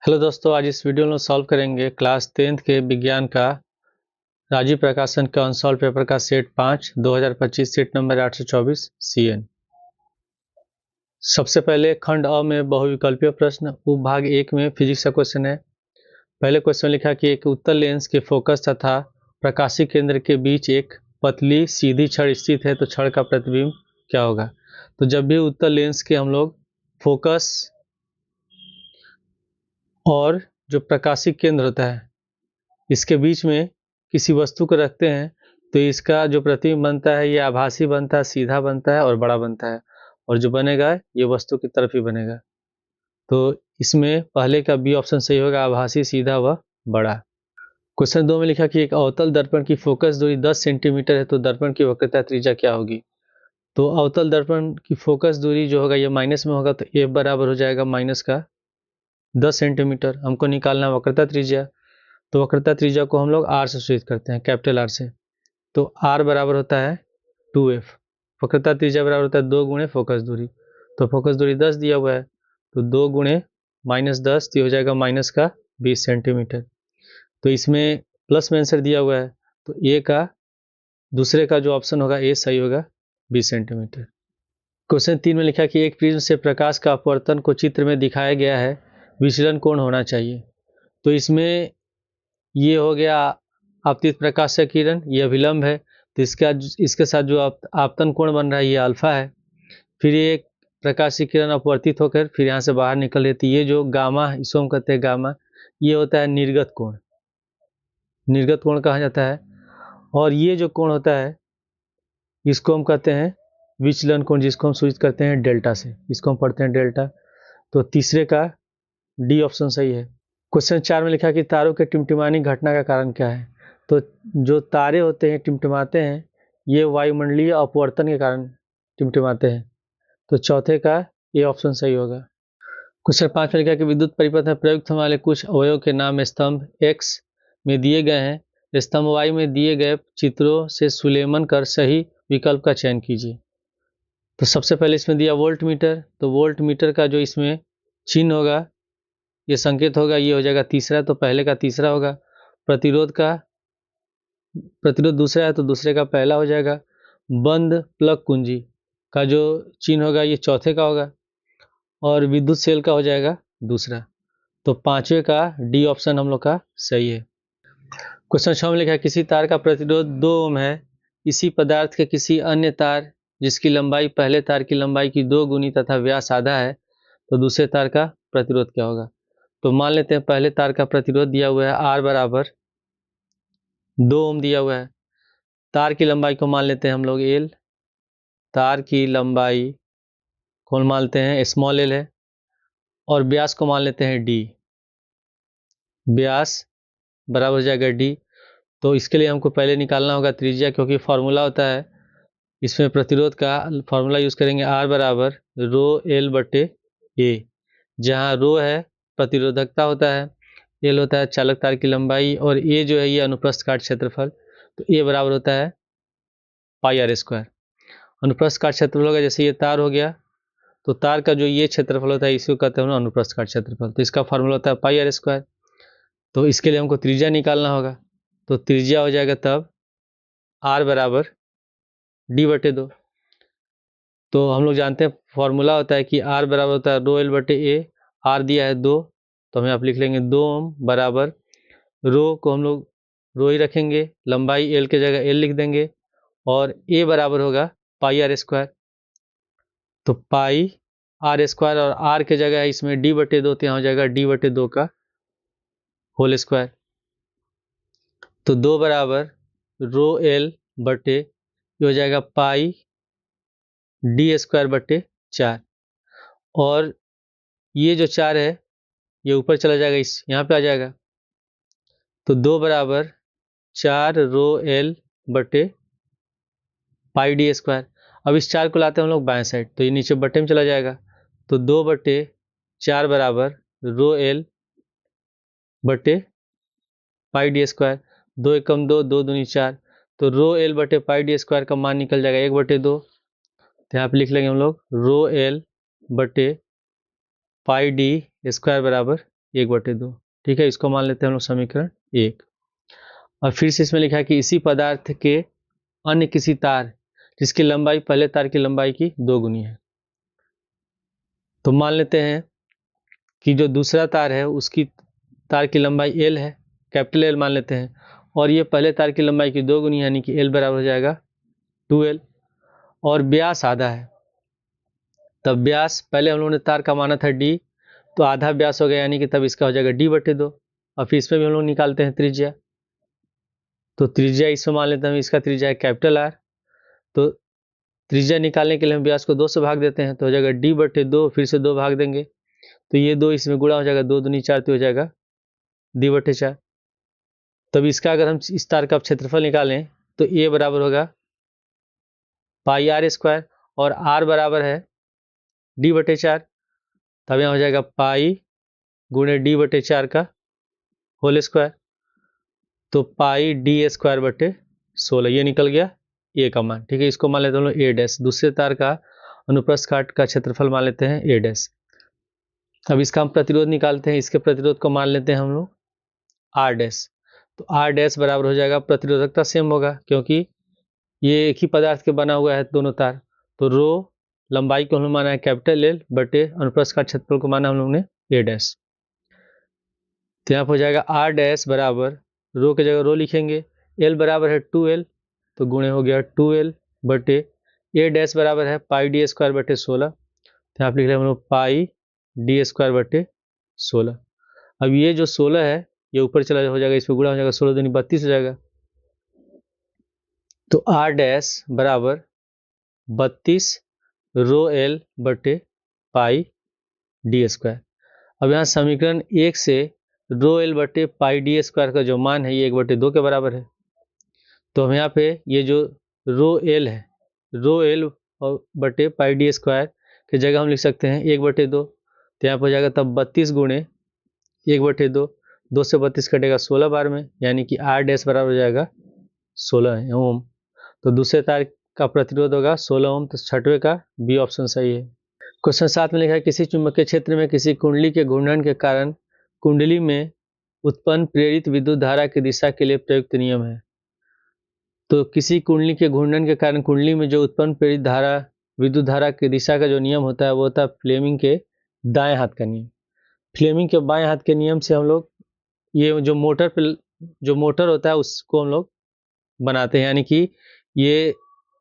Hello दोस्तों, आज इस वीडियो में सॉल्व करेंगे क्लास 10th के विज्ञान का राजीव प्रकाशन के अनसॉल्व पेपर का सेट 5 2025 सेट नंबर 824 CN। सबसे पहले खंड अ में बहुविकल्पीय प्रश्न उपभाग 1 में फिजिक्स का क्वेश्चन है। पहले क्वेश्चन लिखा कि एक उत्तल लेंस के फोकस तथा प्रकाशीय केंद्र के बीच एक पतली सीधी छड़ स्थित है तो छड़ का प्रतिबिंब क्या होगा। तो जब भी उत्तल लेंस के हम लोग फोकस और जो प्रकाशीय केंद्र होता है इसके बीच में किसी वस्तु को रखते हैं तो इसका जो प्रतिबिंब बनता है ये आभासी बनता है, सीधा बनता है और बड़ा बनता है, और जो बनेगा ये वस्तु की तरफ ही बनेगा। तो इसमें पहले का बी ऑप्शन सही होगा, आभासी, सीधा व बड़ा। क्वेश्चन 2 में लिखा कि एक अवतल दर्पण की फोकस दूरी 10 सेंटीमीटर है तो दर्पण की वक्रता त्रिज्या क्या होगी। तो अवतल दर्पण की फोकस दूरी जो होगा ये माइनस में होगा तो F बराबर हो जाएगा माइनस का 10 सेंटीमीटर। हमको निकालना वक्रता त्रिज्या, तो वक्रता त्रिज्या को हम लोग R से सूचित करते हैं, कैपिटल R से। तो R बराबर होता है 2F। वक्रता त्रिज्या बराबर होता है 2 गुणे फोकस दूरी। तो फोकस दूरी 10 दिया हुआ है तो 2 गुणे -10 तो हो जाएगा माइनस का 20 सेंटीमीटर। तो इसमें प्लस में आंसर दिया हुआ है तो ए का दूसरे का जो ऑप्शन होगा ए सही होगा, 20 सेंटीमीटर। क्वेश्चन 3 में लिखा कि एक प्रिज्म से प्रकाश का अपवर्तन को चित्र में दिखाया गया है, विचलन कोण होना चाहिए। तो इसमें ये हो गया आपतित प्रकाश से किरण, ये अभिलंब है तो इसके साथ जो आपतन कोण बन रहा है ये अल्फा है। फिर ये प्रकाशीय किरण अपवर्तित होकर फिर यहाँ से बाहर निकल रही थी, ये जो गामा, इसको हम कहते हैं गामा, ये होता है निर्गत कोण, निर्गत कोण कहा जाता है। और ये जो कोण होता है इसको हम कहते हैं विचलन कोण, जिसको हम सूचित करते हैं डेल्टा से, इसको हम पढ़ते हैं डेल्टा। तो तीसरे का डी ऑप्शन सही है। क्वेश्चन 4 में लिखा कि तारों के टिमटिमाने घटना का कारण क्या है। तो जो तारे होते हैं टिमटिमाते हैं ये वायुमंडलीय अपवर्तन के कारण टिमटिमाते हैं, तो चौथे का ये ऑप्शन सही होगा। क्वेश्चन 5 में लिखा कि विद्युत परिपथ में प्रयुक्त होने वाले कुछ अवयव के नाम स्तंभ X में दिए गए हैं, स्तंभ Y में दिए गए चित्रों से सुलेमन कर सही विकल्प का चयन कीजिए। तो सबसे पहले इसमें दिया वोल्ट मीटर, तो वोल्ट मीटर का जो इसमें चिन्ह होगा, ये संकेत होगा, ये हो जाएगा तीसरा, तो पहले का तीसरा होगा। प्रतिरोध दूसरा है तो दूसरे का पहला हो जाएगा। बंद प्लग कुंजी का जो चिन्ह होगा ये चौथे का होगा, और विद्युत सेल का हो जाएगा दूसरा। तो पांचवे का डी ऑप्शन हम लोग का सही है। क्वेश्चन 6 में लिखा है किसी तार का प्रतिरोध 2 ओम है, इसी पदार्थ के किसी अन्य तार जिसकी लंबाई पहले तार की लंबाई की 2 गुनी तथा व्यास आधा है, तो दूसरे तार का प्रतिरोध क्या होगा। तो मान लेते हैं पहले तार का प्रतिरोध दिया हुआ है R बराबर 2 ओम दिया हुआ है। तार की लंबाई को मान लेते हैं हम लोग L, तार की लंबाई को मानते हैं स्मॉल l है, और व्यास को मान लेते हैं D, व्यास बराबर हो जाएगा D। तो इसके लिए हमको पहले निकालना होगा त्रिज्या, क्योंकि फॉर्मूला होता है इसमें प्रतिरोध का फॉर्मूला यूज करेंगे R बराबर रो L बटे A, जहाँ रो है प्रतिरोधकता होता है, L होता है चालक तार की लंबाई, और A जो है ये अनुप्रस्थ काट क्षेत्रफल। तो A बराबर होता है पाई R स्क्वायर। अनुप्रस्थ काट क्षेत्रफल होगा, जैसे ये तार हो गया तो तार का जो ये क्षेत्रफल होता है इसको कहते हैं अनुप्रस्थ काट क्षेत्रफल, तो इसका फॉर्मूला होता है पाई R स्क्वायर। तो इसके लिए हमको त्रिज्या निकालना होगा, तो त्रिज्या हो जाएगा तब R बराबर D बटे 2। तो हम लोग जानते हैं फॉर्मूला होता है कि R बराबर होता है रो L बटे A, R दिया है 2 तो हम यहाँ पर लिख लेंगे 2 ओम बराबर रो को हम लोग रो ही रखेंगे, लंबाई L के जगह L लिख देंगे, और A बराबर होगा पाई R स्क्वायर। तो पाई R स्क्वायर, और R के जगह है इसमें D बटे 2 तो यहाँ हो जाएगा D बटे 2 का होल स्क्वायर। तो 2 बराबर रो L बटे ये हो जाएगा पाई D स्क्वायर बटे 4, और ये जो 4 है ये ऊपर चला जाएगा, इस यहाँ पे आ जाएगा। तो 2 बराबर 4 रो L बटे पाई D स्क्वायर। अब इस 4 को लाते हैं हम लोग बाएं साइड, तो ये नीचे बटे में चला जाएगा। तो 2 बटे 4 बराबर रो L बटे पाई D स्क्वायर, 2 एकम 2, 2 दूनी 4, तो रो L बटे पाई D स्क्वायर का मान निकल जाएगा 1 बटे 2। तो यहाँ पे लिख लेंगे हम लोग रो L बटे पाई D स्क्वायर बराबर 1/2। ठीक है, इसको मान लेते हैं हम लोग समीकरण 1। और फिर से इसमें लिखा है कि इसी पदार्थ के अन्य किसी तार जिसकी लंबाई पहले तार की लंबाई की 2 गुनी है। तो मान लेते हैं कि जो दूसरा तार है उसकी तार की लंबाई L है, कैपिटल L मान लेते हैं, और ये पहले तार की लंबाई की 2 गुनी यानी कि L बराबर हो जाएगा 2L, और व्यास आधा है। तब व्यास पहले हम लोगों ने तार का माना था D, तो आधा व्यास हो गया यानी कि तब इसका हो जाएगा D/2। और फिर इसमें भी हम लोग निकालते हैं त्रिज्या, तो त्रिज्या इसमें मान लेते हैं इसका त्रिज्या है कैपिटल R। तो त्रिज्या निकालने के लिए हम व्यास को 2 से भाग देते हैं, तो हो जाएगा D/2, फिर से 2 भाग देंगे तो ये 2 इसमें गुणा हो जाएगा, 2 दूनी 4 तो हो जाएगा D/4। तब इसका अगर हम इस तार का क्षेत्रफल निकालें तो A बराबर होगा πr², और R बराबर है D/4। तब यहाँ हो जाएगा पाई गुणे D/4 का होल स्क्वायर, तो पाई D²/16, ये निकल गया A का मान। ठीक है, इसको मान लेते हैं हम लोग A'। दूसरे तार का अनुप्रस्थ काट का क्षेत्रफल मान लेते हैं A'। अब इसका हम प्रतिरोध निकालते हैं, इसके प्रतिरोध को मान लेते हैं हम लोग R'। तो R' बराबर हो जाएगा, प्रतिरोधकता सेम होगा क्योंकि ये एक ही पदार्थ के बना हुआ है दोनों तार। तो रो लंबाई को हम लोग माना है कैपिटल L बटे अनुप्रस्थ काट क्षेत्रफल को माना हम लोग ने A'। तो यहाँ पर हो जाएगा R' बराबर, रो की जगह रो लिखेंगे, L बराबर है 2L, तो गुणे हो गया 2L बटे A' बराबर है पाई D²/16, तो यहाँ पर लिख रहे हैं हम लोग पाई D²/16। अब ये जो 16 है ये ऊपर चला हो जाएगा, इसमें गुणा हो जाएगा, 16 दूनी 32 हो जाएगा। तो R' बराबर 32 रो L बटे पाई D²। अब यहाँ समीकरण 1 से रो L बटे पाई D² का जो मान है ये 1/2 के बराबर है। तो हम यहाँ पे ये जो रो L है, रो L बटे पाई D² की जगह हम लिख सकते हैं 1/2। तो यहाँ पर हो जाएगा तब 32 गुणे 1/2, 2 से 32 कटेगा 16 बार में, यानी कि R' बराबर हो जाएगा 16 ओम। तो दूसरे तार का प्रतिरोध होगा 16 ओम, तो छठवें का बी ऑप्शन सही है। क्वेश्चन 7 में लिखा है किसी चुंबकीय क्षेत्र में किसी कुंडली के घूर्णन के कारण कुंडली में उत्पन्न प्रेरित विद्युत धारा की दिशा के लिए प्रयुक्त नियम है। तो किसी कुंडली के घूर्णन के कारण कुंडली में जो उत्पन्न प्रेरित धारा विद्युत धारा की दिशा का जो नियम होता है वो होता है फ्लेमिंग के दाएं हाथ का नियम। फ्लेमिंग के बाएं हाथ के नियम से हम लोग ये जो मोटर होता है उसको हम लोग बनाते हैं, यानी कि ये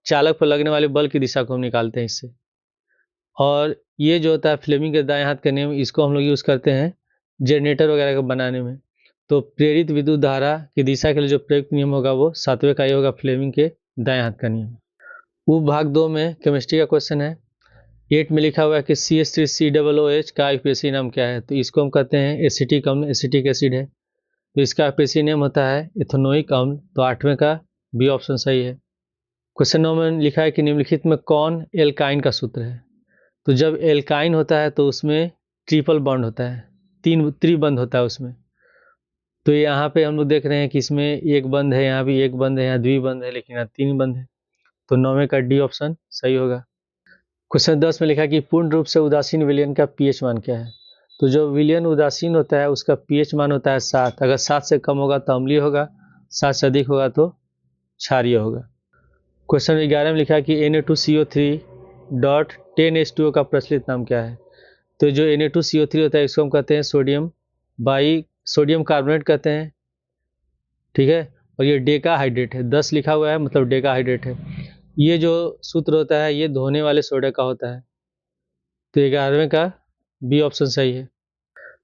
चालक पर लगने वाले बल की दिशा को हम निकालते हैं इससे। और ये जो होता है फ्लेमिंग के दाएं हाथ का नियम, इसको हम लोग यूज़ करते हैं जनरेटर वगैरह को बनाने में। तो प्रेरित विद्युत धारा की दिशा के लिए जो प्रयुक्त नियम होगा वो 7वें का ही होगा, फ्लेमिंग के दाएं हाथ का नियम। उप भाग 2 में केमिस्ट्री का क्वेश्चन है। 8 में लिखा हुआ है कि CH3COOH का आईयूपीएसी नाम क्या है। तो इसको हम कहते हैं एसिटिक अम्ल, एसिटिक एसिड है। तो इसका आईयूपीएसी नेम होता है इथेनोइक अम्ल, तो 8वें का बी ऑप्शन सही है। क्वेश्चन 9 में लिखा है कि निम्नलिखित में कौन एल्काइन का सूत्र है। तो जब एल्काइन होता है तो उसमें ट्रिपल बॉन्ड होता है, 3 त्रिबंध होता है उसमें। तो यहाँ पे हम लोग देख रहे हैं कि इसमें एक बंध है, यहाँ भी एक बंध है, यहाँ द्विबंध है, लेकिन यहाँ 3 बंध है। तो 9वें का डी ऑप्शन सही होगा। क्वेश्चन 10 में लिखा है कि पूर्ण रूप से उदासीन विलयन का पीएच मान क्या है। तो जो विलयन उदासीन होता है उसका पीएच मान होता है 7। अगर 7 से कम होगा तो अम्लीय होगा, 7 से अधिक होगा तो क्षारीय होगा। क्वेश्चन 11 में लिखा है कि Na2CO3.10H2O का प्रचलित नाम क्या है। तो जो Na2CO3 होता है इसको हम कहते हैं सोडियम कार्बोनेट कहते हैं। ठीक है, और ये डेका हाइड्रेट है, 10 लिखा हुआ है मतलब डेका हाइड्रेट है। ये जो सूत्र होता है ये धोने वाले सोडा का होता है। तो 11वें का बी ऑप्शन सही है।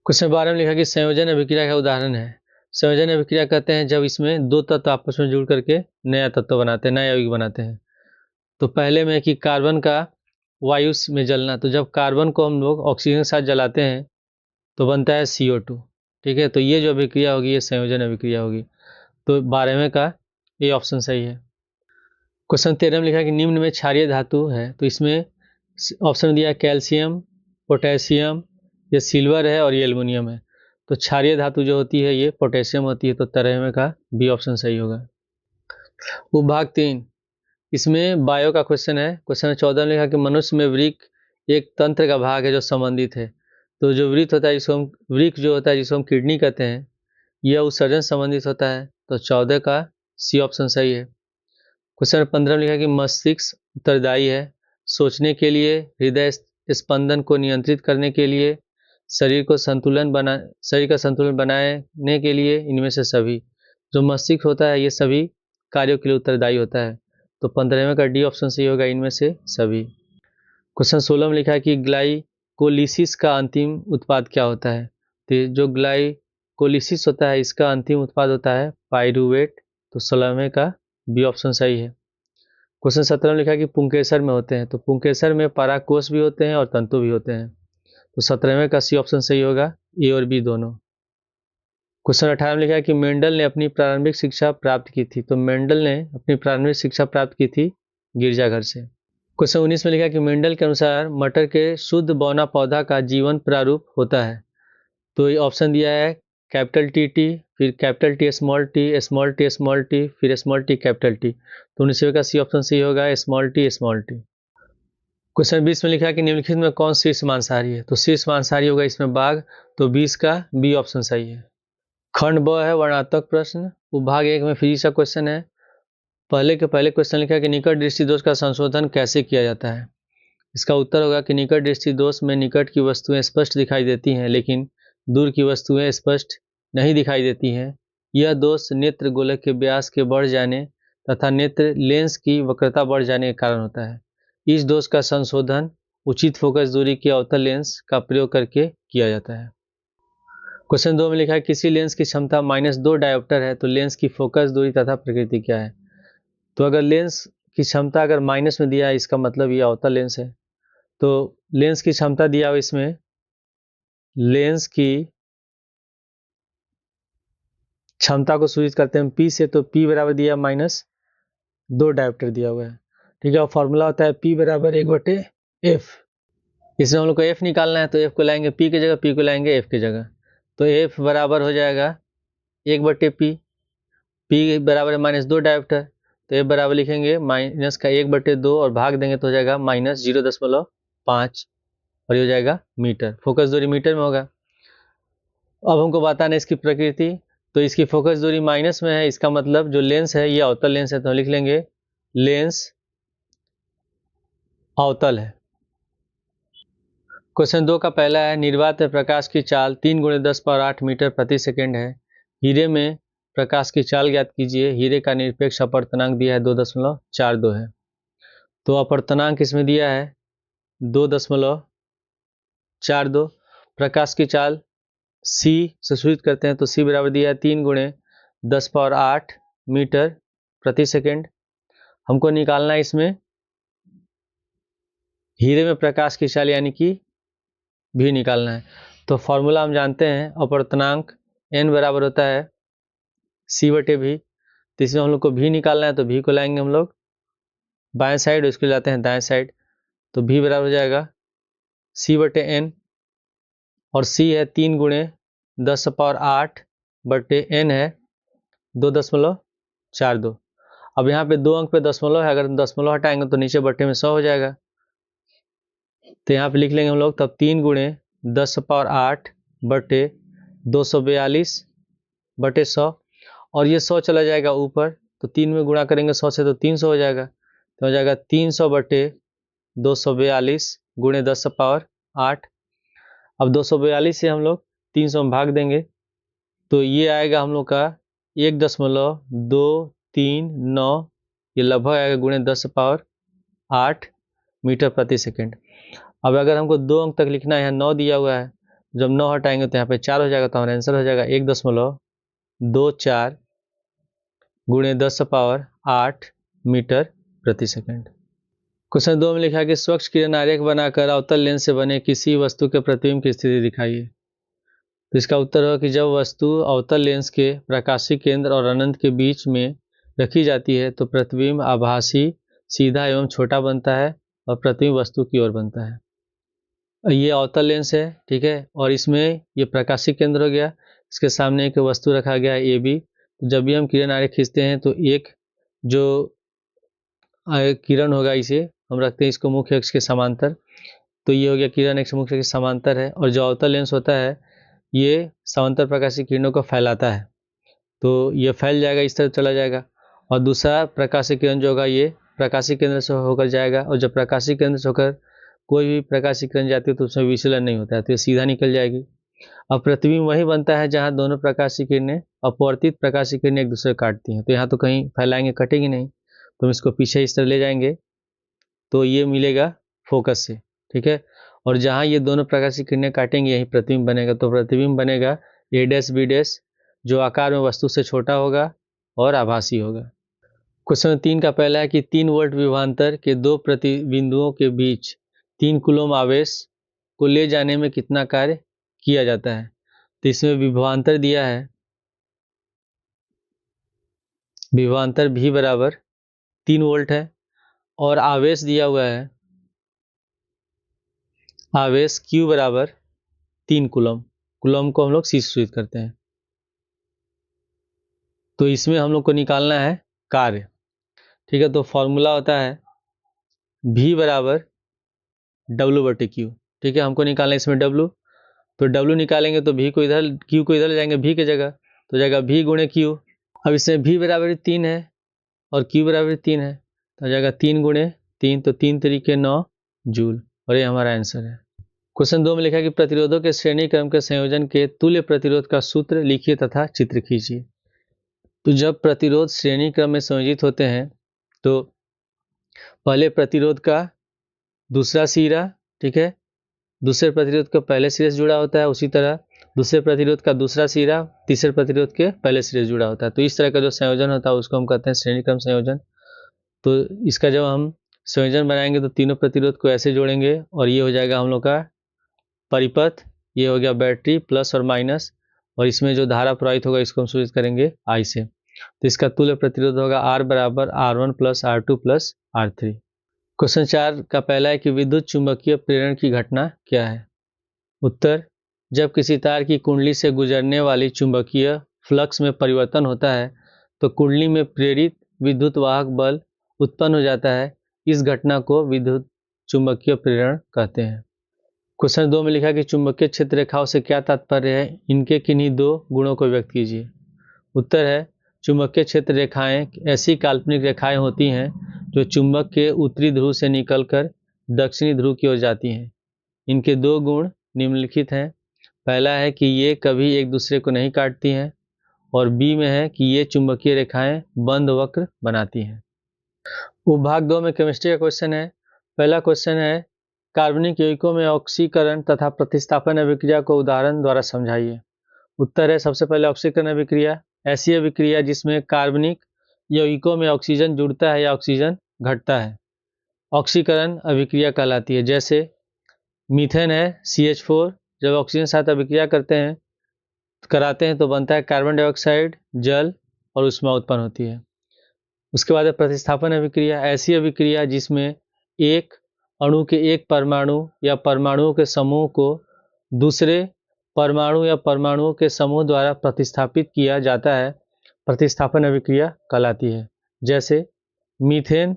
क्वेश्चन 12 में लिखा कि संयोजन अभिक्रिया का उदाहरण है। संयोजन अभिक्रिया कहते हैं जब इसमें 2 तत्व आपस में जुड़ करके नया तत्व बनाते हैं, नया यौगिक बनाते हैं। तो पहले में कि कार्बन का वायु में जलना, तो जब कार्बन को हम लोग ऑक्सीजन के साथ जलाते हैं तो बनता है CO2। ठीक है, तो ये जो अभिक्रिया होगी ये संयोजन अभिक्रिया होगी। तो 12वें का ये ऑप्शन सही है। क्वेश्चन 13 में लिखा है कि निम्न में क्षारीय धातु है। तो इसमें ऑप्शन दिया कैल्शियम, पोटेशियम, ये सिल्वर है और ये एल्युमिनियम है। तो क्षारीय धातु जो होती है ये पोटेशियम होती है, तो 13वें का बी ऑप्शन सही होगा। उपभाग 3, इसमें बायो का क्वेश्चन है। क्वेश्चन 14 में लिखा कि मनुष्य में वृक्क एक तंत्र का भाग है जो संबंधित है। तो जो वृत्त होता है जिसको हम वृक्क जो होता है जिसको हम किडनी कहते हैं, यह उत्सर्जन संबंधित होता है। तो 14 का सी ऑप्शन सही है। क्वेश्चन 15 में लिखा है कि मस्तिष्क उत्तरदायी है सोचने के लिए, हृदय स्पंदन को नियंत्रित करने के लिए, शरीर का संतुलन बनाने के लिए, इनमें से सभी। जो मस्तिष्क होता है ये सभी कार्यों के लिए उत्तरदायी होता है। तो 15वें का डी ऑप्शन सही होगा, इनमें से सभी। क्वेश्चन 16 में लिखा है कि ग्लाइकोलिसिस का अंतिम उत्पाद क्या होता है। तो जो ग्लाइकोलिसिस होता है इसका अंतिम उत्पाद होता है पाइरूवेट। तो 16वें का बी ऑप्शन सही है। क्वेश्चन 17 में लिखा है कि पुंकेसर में होते हैं। तो पुंकेसर में पराकोष भी होते हैं और तंतु भी होते हैं। तो 17वें का सी ऑप्शन सही होगा, ए और बी दोनों। क्वेश्चन 18 में लिखा है कि मेंडल ने अपनी प्रारंभिक शिक्षा प्राप्त की थी। तो मेंडल ने अपनी प्रारंभिक शिक्षा प्राप्त की थी गिरजाघर से। क्वेश्चन 19 में लिखा है कि मेंडल के अनुसार मटर के शुद्ध बौना पौधा का जीवन प्रारूप होता है। तो ये ऑप्शन दिया है कैपिटल टी, फिर capital T, small T, small T, small T, फिर स्मॉल टी, कैपिटल टी। तो 19वें का सी ऑप्शन सही होगा, small T, small T. Question 20 में लिखा है कि निम्नलिखित में कौन शीर्ष मांसाहारी है। तो शीर्ष मांसाहारी होगा इसमें बाघ। तो 20 का बी ऑप्शन सही है। खंड ब है वर्णनात्मक प्रश्न, भाग 1 में फिजिक्स का क्वेश्चन है। पहले क्वेश्चन लिखा है कि निकट दृष्टि दोष का संशोधन कैसे किया जाता है। इसका उत्तर होगा कि निकट दृष्टि दोष में निकट की वस्तुएं स्पष्ट दिखाई देती हैं लेकिन दूर की वस्तुएं स्पष्ट नहीं दिखाई देती हैं। यह दोष नेत्र गोलक के व्यास के बढ़ जाने तथा नेत्र लेंस की वक्रता बढ़ जाने के कारण होता है। इस दोष का संशोधन उचित फोकस दूरी के अवतल लेंस का प्रयोग करके किया जाता है। क्वेश्चन 2 में लिखा है किसी लेंस की क्षमता -2 डायोप्टर है तो लेंस की फोकस दूरी तथा प्रकृति क्या है। तो अगर लेंस की क्षमता अगर माइनस में दिया है इसका मतलब ये अवतल लेंस है। तो लेंस की क्षमता दिया हुआ इसमें लेंस की क्षमता को सूचित करते हैं P से। तो P बराबर दिया -2 डायोप्टर दिया हुआ है, ठीक है। और फॉर्मूला होता है P बराबर 1/F। इसमें हम लोग को F निकालना है तो F को लाएंगे P की जगह, P को लाएंगे F की जगह। तो F बराबर हो जाएगा 1/P। P बराबर है -2 डायोप्टर। तो F बराबर लिखेंगे माइनस का 1/2 और भाग देंगे तो हो जाएगा -0.5 और ये हो जाएगा मीटर। फोकस दूरी मीटर में होगा। अब हमको बताना है इसकी प्रकृति। तो इसकी फोकस दूरी माइनस में है, इसका मतलब जो लेंस है ये अवतल लेंस है। तो हम लिख लेंगे लेंस अवतल है। क्वेश्चन 2 का पहला है निर्वात में प्रकाश की चाल 3 × 10⁸ मीटर प्रति सेकेंड है। हीरे में प्रकाश की चाल ज्ञात कीजिए। हीरे का निरपेक्ष अपवर्तनांक दिया है 2.42 है। तो अपवर्तनांक इसमें दिया है 2.42। प्रकाश की चाल C से सूचित करते हैं। तो C बराबर दिया है 3 × 10⁸ मीटर प्रति सेकेंड। हमको निकालना है इसमें हीरे में प्रकाश की चाल यानी कि भी निकालना है। तो फॉर्मूला हम जानते हैं अपवर्तनांक N बराबर होता है C/V। तो इसमें हम लोग को भी निकालना है तो भी को लाएंगे हम लोग बाएं साइड, उसको लाते हैं दाएं साइड। तो भी बराबर हो जाएगा C/N और C है 3 × 10⁸N है 2.42। अब यहाँ पे 2 अंक पे दशमलव है, अगर दशमलव हटाएंगे तो नीचे बट्टे में 100 हो जाएगा। तो यहाँ पे लिख लेंगे हम लोग तब 3 × 10⁸ और ये 100 चला जाएगा ऊपर। तो 3 में गुणा करेंगे 100 से तो 300 हो जाएगा। तो हो जाएगा 300/242 × 10⁸। अब 242 से हम लोग 300 में भाग देंगे तो ये आएगा हम लोग का 1.239। ये लगभग आएगा × 10⁸ मीटर प्रति सेकेंड। अब अगर हमको 2 अंक तक लिखना है, यहाँ 9 दिया हुआ है, जब 9 हटाएंगे तो यहाँ पे 4 हो जाएगा। तो हमारा आंसर हो जाएगा 1.24 × 10⁸ मीटर प्रति सेकेंड। क्वेश्चन 2 में लिखा है कि स्वच्छ किरण आरेख बनाकर अवतल लेंस से बने किसी वस्तु के प्रतिबिंब की स्थिति दिखाइए। तो इसका उत्तर होगा कि जब वस्तु अवतल लेंस के प्रकाशीय केंद्र और अनंत के बीच में रखी जाती है तो प्रतिबिंब आभासी, सीधा एवं छोटा बनता है और प्रतिबिंब वस्तु की ओर बनता है। ये अवतल लेंस है, ठीक है, और इसमें ये प्रकाशीय केंद्र हो गया। इसके सामने एक वस्तु रखा गया है AB। जब भी हम किरण आरेख खींचते हैं तो एक जो किरण होगा इसे हम रखते हैं इसको मुख्य अक्ष के समांतर। तो ये हो गया किरण एक मुख्य के समांतर है, और जो अवतल लेंस होता है ये समांतर प्रकाशीय किरणों को फैलाता है, तो ये फैल जाएगा, इस तरह चला जाएगा। और दूसरा प्रकाशीय किरण जो होगा ये प्रकाशीय केंद्र से होकर जाएगा, और जब प्रकाशीय केंद्र से होकर कोई भी प्रकाशीय किरण जाती है तो उसमें विचलन नहीं होता है, तो ये सीधा निकल जाएगी। अब प्रतिबिंब वही बनता है जहां दोनों प्रकाशीय किरणें अपवर्तित प्रकाशीय किरणें एक दूसरे को काटती हैं, तो यहाँ तो कहीं फैलाएंगे कटेगी नहीं, तो हम इसको पीछे इस तरह ले जाएंगे तो ये मिलेगा फोकस से, ठीक है। और जहां ये दोनों प्रकाशीय किरणें काटेंगे यही प्रतिबिंब बनेगा, तो प्रतिबिंब बनेगा ए डैश बी डैश, जो आकार में वस्तु से छोटा होगा और आभासी होगा। क्वेश्चन 3 का पहला है कि 3 वोल्ट विभवांतर के दो प्रतिबिंदुओं के बीच 3 कूलम आवेश को ले जाने में कितना कार्य किया जाता है। तो इसमें विभवांतर दिया है, विभवांतर V बराबर 3 वोल्ट है, और आवेश दिया हुआ है, आवेश Q बराबर 3 कूलम। कूलम को हम लोग C से सूचित करते हैं। तो इसमें हम लोग को निकालना है कार्य, ठीक है। तो फॉर्मूला होता है V बराबर W/Q, ठीक है। हमको निकालना है इसमें W, तो W निकालेंगे तो V को इधर, Q को इधर ले जाएंगे V की जगह, तो जाएगा V गुणे Q। अब इसमें V बराबर 3 है और Q बराबर 3 है, तो जाएगा 3 गुणे 3, तो 3 तरीके 9 जूल, और ये हमारा आंसर है। क्वेश्चन 2 में लिखा है कि प्रतिरोधों के श्रेणी क्रम के संयोजन के तुल्य प्रतिरोध का सूत्र लिखिए तथा चित्र खींचिए। तो जब प्रतिरोध श्रेणी क्रम में संयोजित होते हैं तो पहले प्रतिरोध का दूसरा सिरा, ठीक है, दूसरे प्रतिरोध का पहले सिरे से जुड़ा होता है, उसी तरह दूसरे प्रतिरोध का दूसरा सिरा तीसरे प्रतिरोध के पहले सिरे से जुड़ा होता है। तो इस तरह का जो संयोजन होता है उसको हम कहते हैं श्रेणी क्रम संयोजन। तो इसका जब हम संयोजन बनाएंगे तो तीनों प्रतिरोध को ऐसे जोड़ेंगे और ये हो जाएगा हम लोग का परिपथ, ये हो गया बैटरी प्लस और माइनस, और इसमें जो धारा प्रवाहित होगा इसको हम सूचित करेंगे I से। तो इसका तुल्य प्रतिरोध होगा R बराबर R1 plus R2 plus R3। Question 4 का पहला है कि विद्युत चुंबकीय प्रेरण की घटना क्या है। उत्तर, जब किसी तार की कुंडली से गुजरने वाली चुंबकीय फ्लक्स में परिवर्तन होता है तो कुंडली में प्रेरित विद्युत वाहक बल उत्पन्न हो जाता है, इस घटना को विद्युत चुंबकीय प्रेरण कहते हैं। क्वेश्चन 2 में लिखा कि चुंबकीय क्षेत्र रेखाओं से क्या तात्पर्य है, इनके किन्हीं दो गुणों को व्यक्त कीजिए। उत्तर है, चुंबकीय क्षेत्र रेखाएं ऐसी काल्पनिक रेखाएं होती हैं जो चुंबक के उत्तरी ध्रुव से निकलकर दक्षिणी ध्रुव की ओर जाती हैं। इनके दो गुण निम्नलिखित हैं। पहला है कि ये कभी एक दूसरे को नहीं काटती हैं, और बी में है कि ये चुंबकीय रेखाएं बंद वक्र बनाती हैं। उपभाग 2 में केमिस्ट्री का क्वेश्चन है। पहला क्वेश्चन है, कार्बनिक यौगिकों में ऑक्सीकरण तथा प्रतिस्थापन अभिक्रिया को उदाहरण द्वारा समझाइए। उत्तर है, सबसे पहले ऑक्सीकरण अभिक्रिया ऐसी अभिक्रिया जिसमें कार्बनिक यौगिकों में ऑक्सीजन जुड़ता है या ऑक्सीजन घटता है, ऑक्सीकरण अभिक्रिया कहलाती है। जैसे मीथेन है CH4, जब ऑक्सीजन साथ अभिक्रिया कराते हैं तो बनता है कार्बन डाइऑक्साइड, जल और ऊष्मा उत्पन्न होती है। उसके बाद है प्रतिस्थापन अभिक्रिया, ऐसी अभिक्रिया जिसमें एक अणु के एक परमाणु या परमाणुओं के समूह को दूसरे परमाणु या परमाणुओं के समूह द्वारा प्रतिस्थापित किया जाता है, प्रतिस्थापन अभिक्रिया कहलाती है। जैसे मीथेन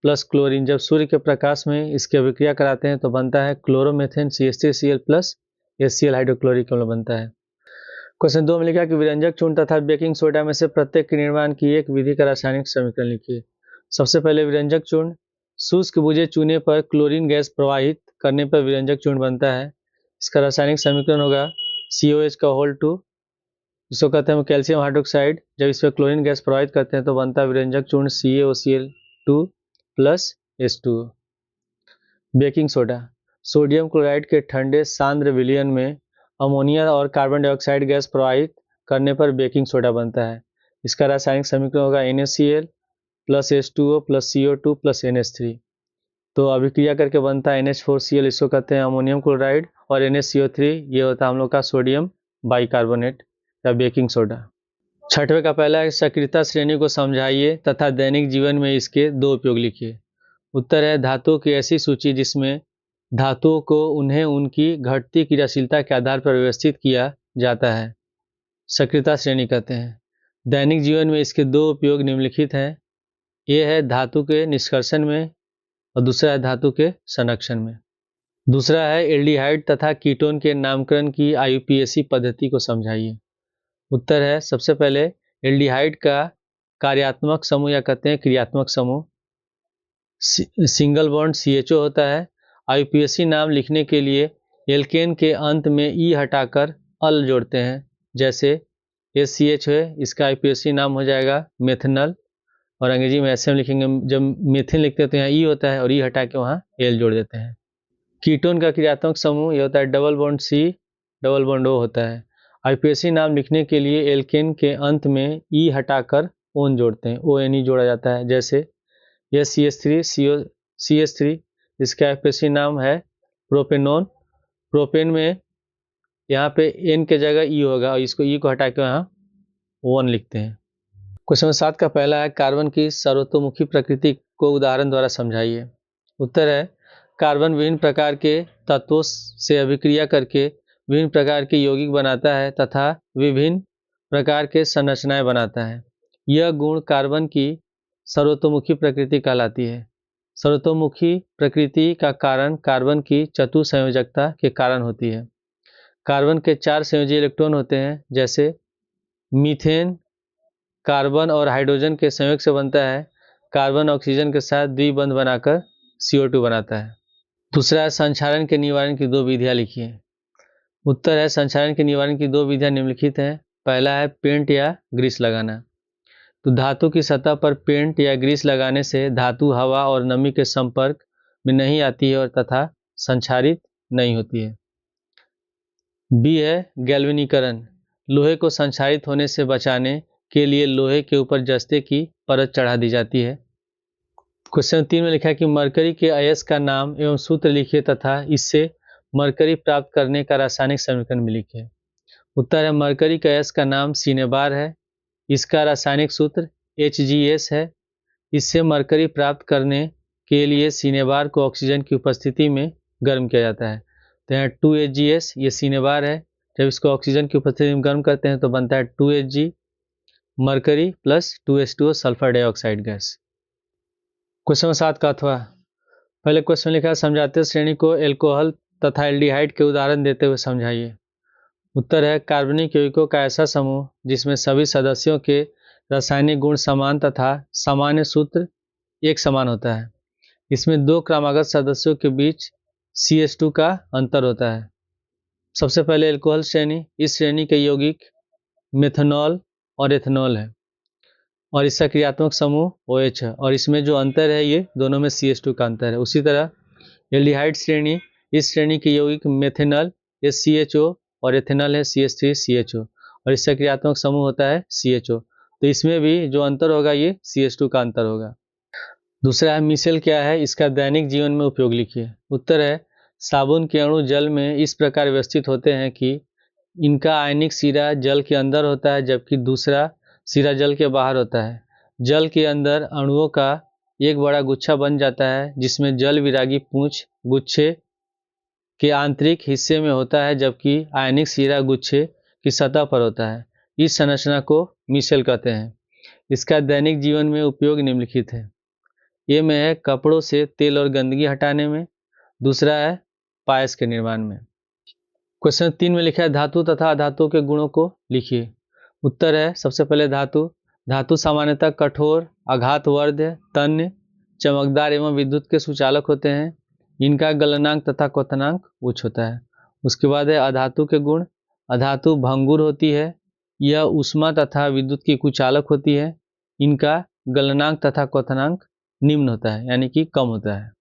प्लस क्लोरीन, जब सूर्य के प्रकाश में इसकी अभिक्रिया कराते हैं तो बनता है chloromethane CH3Cl plus HCl hydrochloric अम्ल बनता है। क्वेश्चन 2 में लिखा कि विरंजक चूर्ण तथा बेकिंग सोडा में से प्रत्येक के निर्माण की एक विधि का रासायनिक समीकरण लिखिए। सबसे पहले विरंजक चूर्ण, शुष्क बुझे चूने पर क्लोरीन गैस प्रवाहित करने पर विरंजक चूर्ण बनता है। इसका रासायनिक समीकरण होगा COH का होल 2, जिसको कहते हैं कैल्शियम हाइड्रोक्साइड। जब इस पर क्लोरीन गैस प्रवाहित करते हैं तो बनता है विरंजक चूर्ण CaOCl2 plus H2O। Baking soda, sodium chloride के ठंडे सांद्र विलयन में अमोनिया और कार्बन डाइऑक्साइड गैस प्रवाहित करने पर बेकिंग सोडा बनता है। इसका रासायनिक समीकरण होगा NaCl plus H2O plus CO2 plus NH3। तो अभिक्रिया करके बनता है NH4Cl, इसको कहते हैं अमोनियम क्लोराइड, और NaCO3 ये होता है हम लोग का सोडियम बाइकार्बोनेट या बेकिंग सोडा। छठवें का पहला है, सक्रियता श्रेणी को समझाइए तथा दैनिक जीवन में इसके दो उपयोग लिखिए। उत्तर है, धातुओं की ऐसी सूची जिसमें धातुओं को उन्हें उनकी घटती क्रियाशीलता के आधार पर व्यवस्थित किया जाता है, सक्रियता श्रेणी कहते हैं। दैनिक जीवन में इसके दो उपयोग निम्नलिखित हैं। ये है धातु के निष्कर्षण में और दूसरा है धातु के संरक्षण में। दूसरा है एल्डिहाइड तथा कीटोन के नामकरण की आईयूपीएसी पद्धति को समझाइए। उत्तर है सबसे पहले एल्डिहाइड का कार्यात्मक समूह या कहते हैं क्रियात्मक समूह सिंगल बॉन्ड CHO होता है। आईयूपीएसी नाम लिखने के लिए एल्केन के अंत में ई हटाकर अल जोड़ते हैं, जैसे SCH है, इसका आईयूपीएसी नाम हो जाएगा मेथनल। और अंग्रेजी में ऐसे हम लिखेंगे, जब मेथिन लिखते हैं तो यहाँ ई होता है और ई हटा के वहाँ एल जोड़ देते हैं। कीटोन का क्रियात्मक समूह ये होता है double bond C double bond O होता है। आईयूपीएसी नाम लिखने के लिए एल्केन के अंत में ई हटाकर ओन जोड़ते हैं, ONE जोड़ा जाता है, जैसे CH3 CH3, इसका आईयूपीएसी नाम है प्रोपेनोन। प्रोपेन में यहाँ पे N के जगह E होगा और इसको E को हटा के यहाँ ON लिखते हैं। क्वेश्चन 7 का पहला है कार्बन की सर्वतोमुखी प्रकृति को उदाहरण द्वारा समझाइए। उत्तर है कार्बन विभिन्न प्रकार के तत्वों से अभिक्रिया करके विभिन्न प्रकार के यौगिक बनाता है तथा विभिन्न प्रकार के संरचनाएं बनाता है। यह गुण कार्बन की सर्वतोमुखी प्रकृति कहलाती है। सर्वतोमुखी प्रकृति का कारण कार्बन की चतुसंयोजकता के कारण होती है। कार्बन के 4 संयोजी इलेक्ट्रॉन होते हैं, जैसे मीथेन कार्बन और हाइड्रोजन के संयोग से बनता है। कार्बन ऑक्सीजन के साथ द्विबंध बनाकर CO2 बनाता है। दूसरा है संक्षारण के निवारण की 2 विधियां लिखिए। उत्तर है संक्षारण के निवारण की 2 विधियां निम्नलिखित हैं। पहला है पेंट या ग्रीस लगाना। तो धातु की सतह पर पेंट या ग्रीस लगाने से धातु हवा और नमी के संपर्क में नहीं आती है और तथा संक्षारित नहीं होती है। बी है गैल्वेनीकरण। लोहे को संक्षारित होने से बचाने के लिए लोहे के ऊपर जस्ते की परत चढ़ा दी जाती है। क्वेश्चन 3 में लिखा है कि मरकरी के अयस्क का नाम एवं सूत्र लिखिए तथा इससे मरकरी प्राप्त करने का रासायनिक समीकरण भी लिखिए। उत्तर है मरकरी के अयस्क का नाम सिनेबार है। इसका रासायनिक सूत्र HgS है। इससे मरकरी प्राप्त करने के लिए सिनेबार को ऑक्सीजन की उपस्थिति में गर्म किया जाता है। तो यहाँ 2Hgs ये सिनेबार है। जब इसको ऑक्सीजन की उपस्थिति में गर्म करते हैं तो बनता है 2Hg mercury plus 2H2O sulphur dioxide gas. Question 7 का अथवा पहले क्वेश्चन लिखा है समझाते श्रेणी को एल्कोहल तथा एल्डिहाइड के उदाहरण देते हुए समझाइए। उत्तर है कार्बनिक यौगिकों का ऐसा समूह जिसमें सभी सदस्यों के रासायनिक गुण समान तथा सामान्य सूत्र एक समान होता है। इसमें 2 क्रमागत सदस्यों के बीच CH2 का अंतर होता है। सबसे पहले एल्कोहल श्रेणी, इस श्रेणी के यौगिक मेथनॉल और एथेनॉल है और इसका क्रियात्मक समूह OH है और इसमें जो अंतर है ये दोनों में CH2 का अंतर है। उसी तरह एल्डिहाइड श्रेणी, इस श्रेणी के यौगिक मेथेनॉल CHO और एथेनॉल है CH3CHO और इसका क्रियात्मक समूह होता है CHO। तो इसमें भी जो अंतर होगा ये CH2 का अंतर होगा। दूसरा है मिसेल क्या है, इसका दैनिक जीवन में उपयोग लिखिए। उत्तर है साबुन के अणु जल में इस प्रकार व्यवस्थित होते हैं कि इनका आयनिक सिरा जल के अंदर होता है जबकि दूसरा सिरा जल के बाहर होता है। जल के अंदर अणुओं का एक बड़ा गुच्छा बन जाता है जिसमें जल विरागी पूंछ गुच्छे के आंतरिक हिस्से में होता है जबकि आयनिक सिरा गुच्छे की सतह पर होता है। इस संरचना को मिसेल कहते हैं। इसका दैनिक जीवन में उपयोग निम्नलिखित है। ये में है कपड़ों से तेल और गंदगी हटाने में, दूसरा है पायस के निर्माण में। क्वेश्चन 3 में लिखा है धातु तथा अधातु के गुणों को लिखिए। उत्तर है सबसे पहले धातु सामान्यतः कठोर, आघातवर्ध्य, तन्य, चमकदार एवं विद्युत के सुचालक होते हैं। इनका गलनांक तथा क्वथनांक उच्च होता है। उसके बाद है अधातु के गुण। अधातु भंगुर होती है, यह ऊष्मा तथा विद्युत की कुचालक होती है। इनका गलनांक तथा क्वथनांक निम्न होता है यानी कि कम होता है।